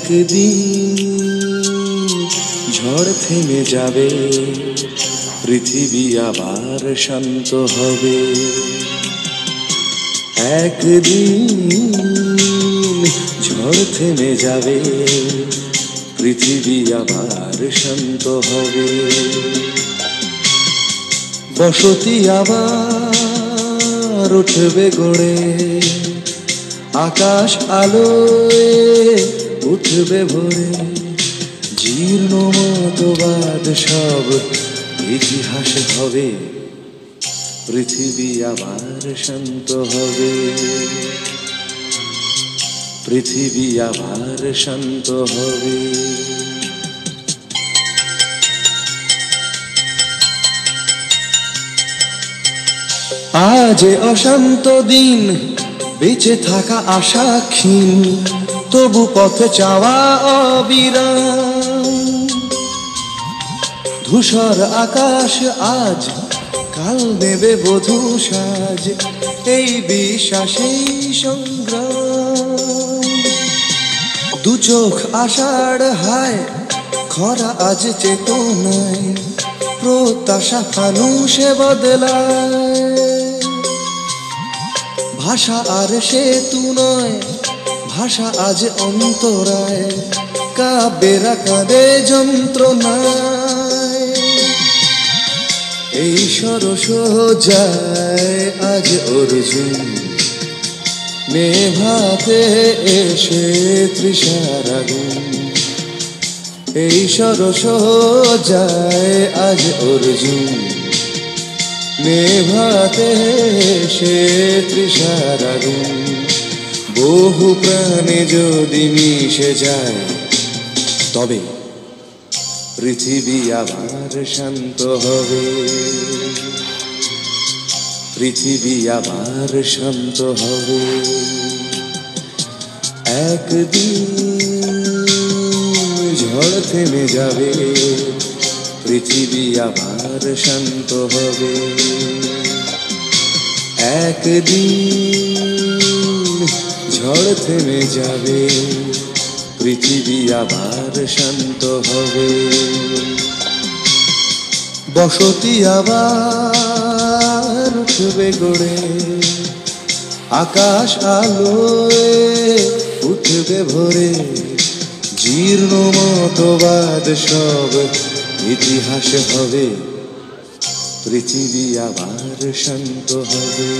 একদিন ঝড় থেমে যাবে, পৃথিবী আবার শান্ত হবে। একদিন ঝড় থেমে যাবে, পৃথিবী আবার শান্ত হবে। বসতি আবার উঠবে গড়ে, আকাশ আলোয় উঠবে ভরে। জীর্ণ মতবাদ সব ইতিহাস হবে, পৃথিবী আবার শান্ত হবে। পৃথিবী আবার শান্ত হবে। আজ অশান্ত দিন, বেঁচে থাকা আশা ক্ষীণ, তবু পথে চাওয়া অবিরাম। ধূসর আকাশ আজ, কাল দেবে বধূ সাজ, এই বিশ্বাসেই সংগ্রাম। দু চোখ আষাঢ় হায়, খরা আজ চেতনায়, প্রত্যাশা ফানুষে বদলায়। ভাষা আর সেতু নয়, ভাষা আজ অন্তরায়, কাব্যেরা কাঁদে যন্ত্রণায়। এই সরস যায় আজ অর্জুন, নেভাতে এসে তৃষার আগুন। এই সরস যায় আজ অর্জুন, নেভাতে এসে তৃষার আগুন। বহু প্রাণে যদি মিশে যায়, তবে পৃথিবী আবার শান্ত হবে। পৃথিবী আবার শান্ত হবে। একদিন ঝড় থেমে যাবে, পৃথিবী আবার শান্ত হবে। একদিন ঝড় থেমে যাবে, পৃথিবী আবার শান্ত হবে। বসতি আবার উঠবে গড়ে, আকাশ আলোয় উঠবে ভরে। জীর্ণ মতবাদ সব ইতিহাস হবে, পৃথিবী আবার শান্ত হবে।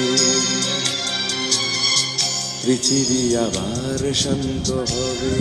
পৃথিবী আবার শান্ত হবে।